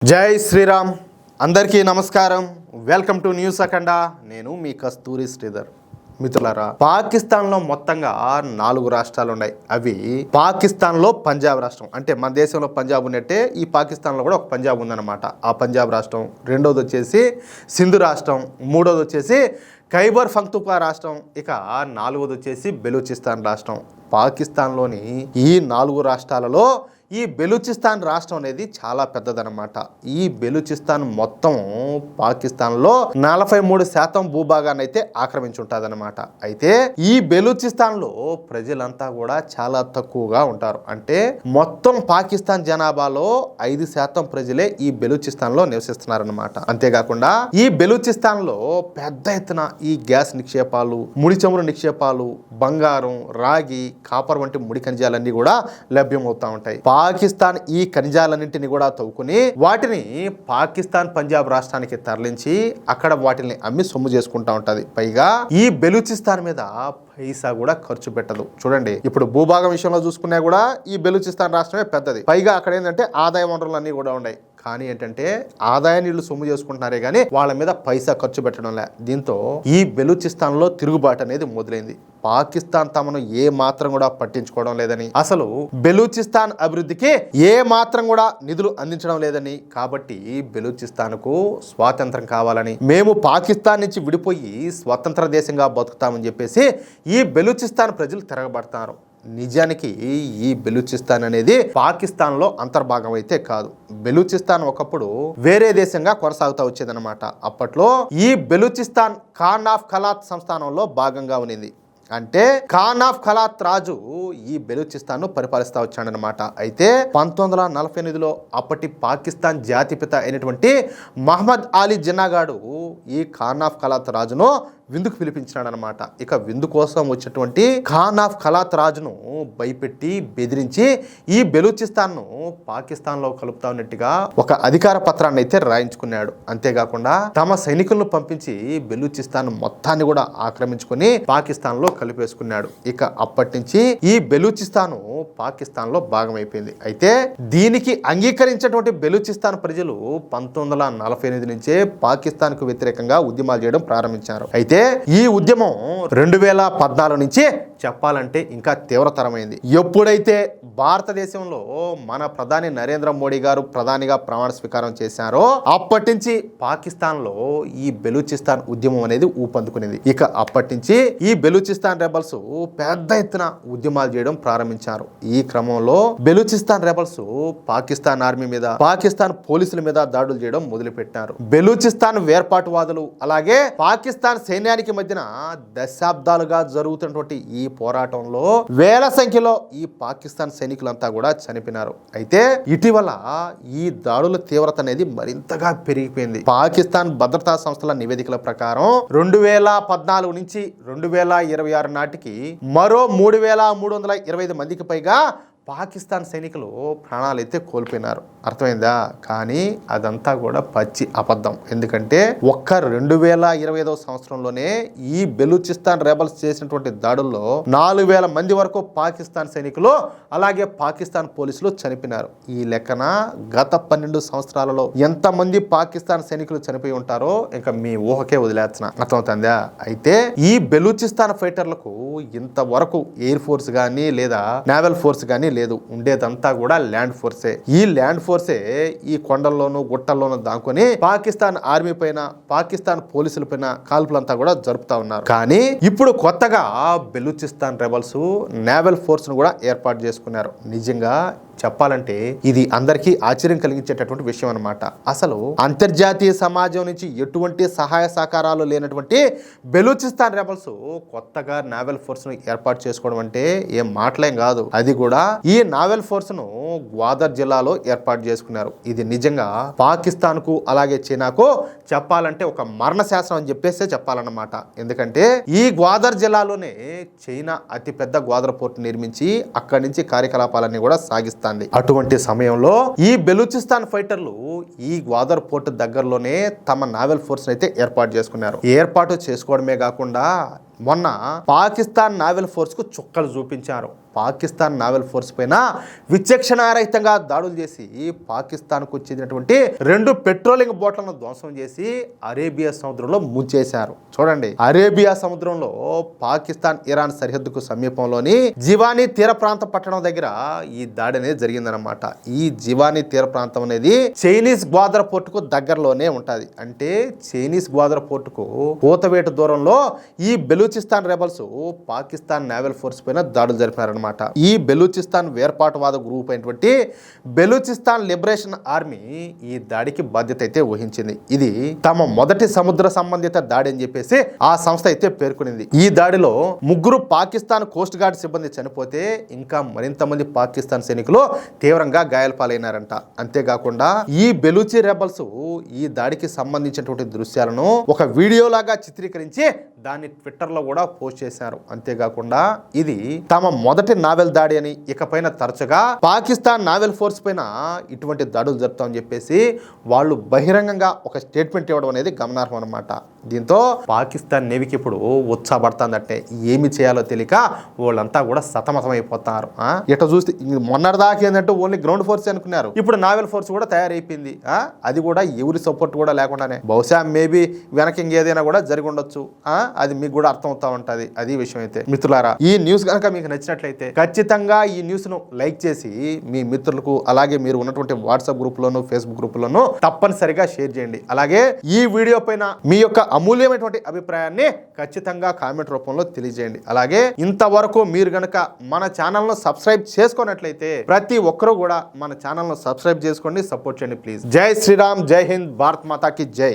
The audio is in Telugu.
జై శ్రీరామ్. అందరికీ నమస్కారం. వెల్కమ్ టు న్యూస్ అఖండ. నేను మీ కస్తూరి శ్రీధర్. మిత్రులారా, పాకిస్తాన్లో మొత్తంగా 4 రాష్ట్రాలు ఉన్నాయి. అవి పాకిస్తాన్లో పంజాబ్ రాష్ట్రం, అంటే మన దేశంలో పంజాబ్ ఉన్నట్టే ఈ పాకిస్తాన్లో కూడా ఒక పంజాబ్ ఉందన్నమాట. ఆ పంజాబ్ రాష్ట్రం, రెండోది వచ్చేసి సింధు రాష్ట్రం, మూడోది వచ్చేసి ఖైబర్ పఖ్తూన్ఖ్వా రాష్ట్రం, ఇక 4వది వచ్చేసి బెలూచిస్తాన్ రాష్ట్రం. పాకిస్తాన్లోని ఈ 4 రాష్ట్రాలలో ఈ బెలూచిస్తాన్ రాష్ట్రం అనేది చాలా పెద్దదన్నమాట. ఈ బెలూచిస్తాన్ మొత్తం పాకిస్తాన్లో 43% భూభాగాన్ని అయితే ఆక్రమించి ఉంటుందన్నమాట. అయితే ఈ బెలూచిస్తాన్లో ప్రజలంతా కూడా చాలా తక్కువగా ఉంటారు. అంటే మొత్తం పాకిస్తాన్ జనాభాలో 5% ప్రజలే ఈ బెలూచిస్తాన్లో నివసిస్తున్నారన్నమాట. అంతేకాకుండా ఈ బెలూచిస్తాన్లో పెద్ద ఎత్తున ఈ గ్యాస్ నిక్షేపాలు, ముడి చమురు నిక్షేపాలు, బంగారం, రాగి, కాపర్ వంటి ముడి ఖనిజాలన్నీ కూడా లభ్యమవుతా ఉంటాయి. పాకిస్తాన్ ఈ ఖనిజాలన్నింటినీ కూడా తవ్వుకుని వాటిని పాకిస్తాన్ పంజాబ్ రాష్ట్రానికి తరలించి అక్కడ వాటిని అమ్మి సొమ్ము చేసుకుంటా ఉంటది. పైగా ఈ బెలూచిస్తాన్ మీద పైసా కూడా ఖర్చు పెట్టదు. చూడండి, ఇప్పుడు భూభాగం విషయంలో చూసుకున్నా కూడా ఈ బెలూచిస్తాన్ రాష్ట్రమే పెద్దది. పైగా అక్కడ ఏంటంటే ఆదాయ వనరులు అన్ని కూడా ఉన్నాయి. కానీ ఏంటంటే ఆదాయాన్ని వీళ్ళు సొమ్ము చేసుకుంటున్నారే కానీ వాళ్ళ మీద పైసా ఖర్చు పెట్టడం లే. దీంతో ఈ బెలూచిస్తాన్ లో తిరుగుబాటు అనేది మొదలైంది. పాకిస్తాన్ తమను ఏ మాత్రం కూడా పట్టించుకోవడం లేదని, అసలు బెలూచిస్తాన్ అభివృద్ధికి ఏ మాత్రం కూడా నిధులు అందించడం లేదని, కాబట్టి బెలూచిస్తాన్ కు స్వాతంత్రం కావాలని, మేము పాకిస్తాన్ నుంచి విడిపోయి స్వతంత్ర దేశంగా బతుకుతామని చెప్పేసి ఈ బెలూచిస్తాన్ ప్రజలు తిరగబడతారు. నిజానికి ఈ బెలూచిస్తాన్ అనేది పాకిస్తాన్లో అంతర్భాగం అయితే కాదు. బెలూచిస్తాన్ ఒకప్పుడు వేరే దేశంగా కొనసాగుతూ వచ్చేదన్నమాట. అప్పట్లో ఈ బెలూచిస్తాన్ ఖాన్ ఆఫ్ ఖలాత్ సంస్థానంలో భాగంగా ఉన్నింది. అంటే ఖాన్ ఆఫ్ ఖలాత్ రాజు ఈ బెలూచిస్తాన్ ను పరిపాలిస్తూ వచ్చాడనమాట. అయితే 1948లో అప్పటి పాకిస్తాన్ జాతిపిత అయినటువంటి మహమ్మద్ అలీ జిన్నాగాడు ఈ ఖాన్ ఆఫ్ ఖలాత్ రాజును విందుకు పిలిపించినాడు అనమాట. ఇక విందు కోసం వచ్చేటువంటి ఖాన్ ఆఫ్ ఖలాత్ రాజును భయపెట్టి బెదిరించి ఈ బెలూచిస్తాన్ను పాకిస్తాన్లో కలుపుతా ఉన్నట్టుగా ఒక అధికార పత్రాన్ని అయితే రాయించుకున్నాడు. అంతేకాకుండా తమ సైనికులను పంపించి బెలూచిస్తాన్ మొత్తాన్ని కూడా ఆక్రమించుకుని పాకిస్తాన్లో కలిపేసుకున్నాడు. ఇక అప్పటి నుంచి ఈ బెలూచిస్తాన్ పాకిస్తాన్లో భాగమైపోయింది. అయితే దీనికి అంగీకరించినటువంటి బెలూచిస్తాన్ ప్రజలు 1948 నుంచే పాకిస్తాన్కు వ్యతిరేకంగా ఉద్యమాలు చేయడం ప్రారంభించారు. అయితే ఈ ఉద్యమం 2014 నుంచి చెప్పాలంటే ఇంకా తీవ్రతరమైంది. ఎప్పుడైతే భారతదేశంలో మన ప్రధాని నరేంద్ర మోడీ గారు ప్రధానిగా ప్రమాణ స్వీకారం చేశారో అప్పటి నుంచి పాకిస్తాన్లో ఈ బెలూచిస్తాన్ ఉద్యమం అనేది ఊపందుకునేది. ఇక అప్పటి నుంచి ఈ బెలూచిస్తాన్ రెబల్స్ పెద్ద ఎత్తున ఉద్యమాలు చేయడం ప్రారంభించారు. ఈ క్రమంలో బెలూచిస్తాన్ రెబల్స్ పాకిస్తాన్ ఆర్మీ మీద, పాకిస్తాన్ పోలీసుల మీద దాడులు చేయడం మొదలుపెట్టారు. బెలూచిస్తాన్ వేర్పాటువాదులు అలాగే పాకిస్తాన్ సైన్యానికి మధ్యన దశాబ్దాలుగా జరుగుతున్నటువంటి ఈ పోరాటంలో వేల సంఖ్యలో ఈ పాకిస్తాన్ సైనికులంతా కూడా చనిపోయినారు. అయితే ఇటీవల ఈ దాడుల తీవ్రత అనేది మరింతగా పెరిగిపోయింది. పాకిస్తాన్ భద్రతా సంస్థల నివేదికల ప్రకారం 2014 నుంచి 2026 నాటికి మరో 3325 మందికి పైగా పాకిస్తాన్ సైనికులు ప్రాణాలు అయితే కోల్పోయినారు. అర్థమైందా? కానీ అదంతా కూడా పచ్చి అబద్ధం. ఎందుకంటే ఒక్క 2025 సంవత్సరంలోనే ఈ బెలూచిస్తాన్ రెబల్స్ చేసినటువంటి దాడుల్లో 4000 మంది వరకు పాకిస్తాన్ సైనికులు అలాగే పాకిస్తాన్ పోలీసులు చనిపోయినారు. ఈ లెక్కన గత 12 సంవత్సరాలలో ఎంతమంది పాకిస్తాన్ సైనికులు చనిపోయి ఉంటారో ఇంకా మీ ఊహకే వదిలేస్తున్నా. అర్థమవుతుందా? అయితే ఈ బెలూచిస్తాన్ ఫైటర్లకు ఇంతవరకు ఎయిర్ ఫోర్స్ కానీ లేదా నేవల్ ఫోర్స్ కానీ లేదు. ఉండేదంతా కూడా ల్యాండ్ ఫోర్సే. ఈ ల్యాండ్ ఫోర్సే ఈ కొండల్లోనూ గుట్టల్లోనూ దాక్కుని పాకిస్తాన్ ఆర్మీ పైన, పాకిస్తాన్ పోలీసుల పైన కాల్పులంతా కూడా జరుపుతా ఉన్నారు. కానీ ఇప్పుడు కొత్తగా బెలూచిస్తాన్ రెబల్స్ నేవల్ ఫోర్స్ ను కూడా ఏర్పాటు చేసుకున్నారు. నిజంగా చెప్పాలంటే ఇది అందరికీ ఆశ్చర్యం కలిగించేటటువంటి విషయం అనమాట. అసలు అంతర్జాతీయ సమాజం నుంచి ఎటువంటి సహాయ సహకారాలు లేనటువంటి బెలూచిస్తాన్ రెబల్స్ కొత్తగా నావల్ ఫోర్స్ ను ఏర్పాటు చేసుకోవడం అంటే ఏం మాటలేం కాదు. అది కూడా ఈ నావల్ ఫోర్స్ ను గ్వాదర్ జిల్లాలో ఏర్పాటు చేసుకున్నారు. ఇది నిజంగా పాకిస్తాన్ కు అలాగే చైనాకు చెప్పాలంటే ఒక మరణ శాసనం అని చెప్పేస్తే చెప్పాలన్నమాట. ఎందుకంటే ఈ గ్వాదర్ జిల్లాలోనే చైనా అతిపెద్ద గ్వాదర్ పోర్టు నిర్మించి అక్కడి నుంచి కార్యకలాపాలన్నీ కూడా సాగిస్తారు. అటువంటి సమయంలో ఈ బెలూచిస్తాన్ ఫైటర్లు ఈ గ్వాదర్ పోర్ట్ దగ్గరలోనే తమ నావల్ ఫోర్స్ అయితే ఏర్పాటు చేసుకున్నారు. ఏర్పాటు చేసుకోవడమే కాకుండా మొన్న పాకిస్తాన్ నావల్ ఫోర్స్ కు చుక్కలు చూపించారు. పాకిస్తాన్ నావల్ ఫోర్స్ పైన విచక్షణారహితంగా దాడులు చేసి పాకిస్తాన్కు చెందినటువంటి 2 పెట్రోలింగ్ బోట్లను ధ్వంసం చేసి అరేబియా సముద్రంలో ముంచేశారు. చూడండి, అరేబియా సముద్రంలో పాకిస్తాన్ ఇరాన్ సరిహద్దుకు సమీపంలోని జివానీ తీర ప్రాంత పట్టణం దగ్గర ఈ దాడి అనేది జరిగిందనమాట. ఈ జివానీ తీర ప్రాంతం అనేది చైనీస్ గ్వాదర్ పోర్టుకు దగ్గరలోనే ఉంటుంది. అంటే చైనీస్ గ్వాదర్ పోర్టుకు కూతవేటు దూరంలో ఈ Balochistan rebels Pakistan naval force పైన దాడులు జరిపారనమాట. ఈ బెలూచిస్తాన్ వేర్పాటువాద గ్రూప్ అయినటువంటి బెలూచిస్తాన్ లిబరేషన్ ఆర్మీ ఈ దాడికి బాధ్యత అయితే వహించింది. ఇది తమ మొదటి సముద్ర సంబంధిత దాడి అని చెప్పేసి ఆ సంస్థ అయితే పేర్కొనింది. ఈ దాడిలో 3 పాకిస్తాన్ కోస్ట్ గార్డ్ సిబ్బంది చనిపోతే ఇంకా మరింత మంది పాకిస్తాన్ సైనికులు తీవ్రంగా గాయాలపాలైనారంట. అంతేకాకుండా ఈ బెలూచి రెబల్స్ ఈ దాడికి సంబంధించినటువంటి దృశ్యాలను ఒక వీడియోలాగా చిత్రీకరించి దాన్ని ట్విట్టర్లో కూడా పోస్ట్ చేశారు. అంతేకాకుండా ఇది తమ మొదటి నావెల్ దాడి అని, ఇకపైన తరచుగా పాకిస్తాన్ నావెల్ ఫోర్స్ పైన ఇటువంటి దాడులు జరుపుతామని చెప్పేసి వాళ్ళు బహిరంగంగా ఒక స్టేట్మెంట్ ఇవ్వడం అనేది గమనార్హం అనమాట. దీంతో పాకిస్తాన్ నేవీకి ఇప్పుడు ఉత్సాహపడుతుందంటే ఏమి చేయాలో తెలియక వాళ్ళంతా కూడా సతమతమైపోతున్నారు. ఇట్లా చూస్తే మొన్నటిదాకా ఏంటంటే ఓన్లీ గ్రౌండ్ ఫోర్స్ అనుకున్నారు, ఇప్పుడు నావెల్ ఫోర్స్ కూడా తయారైపోయింది. అది కూడా ఎవరి సపోర్ట్ కూడా లేకుండానే. బహుశా మేబీ వెనక ఇంకేదైనా కూడా జరిగి ఉండొచ్చు. అది మీకు కూడా అర్థం అవుతా ఉంటుంది. అది విషయం అయితే మిత్రులారా, ఈ న్యూస్ కనుక మీకు నచ్చినట్లయితే ఖచ్చితంగా ఈ న్యూస్ ను లైక్ చేసి మీ మిత్రులకు, అలాగే మీరు ఉన్నటువంటి వాట్సాప్ గ్రూప్ లోను, ఫేస్బుక్ గ్రూప్ లోను తప్పనిసరిగా షేర్ చేయండి. అలాగే ఈ వీడియో పైన మీ యొక్క అమూల్యమైనటువంటి అభిప్రాయాన్ని ఖచ్చితంగా కామెంట్ రూపంలో తెలియజేయండి. అలాగే ఇంతవరకు మీరు గనక మన ఛానల్ ను సబ్స్క్రైబ్ చేసుకున్నట్లయితే ప్రతి ఒక్కరూ కూడా మన ఛానల్ ను సబ్స్క్రైబ్ చేసుకోండి, సపోర్ట్ చేయండి ప్లీజ్. జై శ్రీరామ్, జై హింద్, భారత్ మాతాకి జై.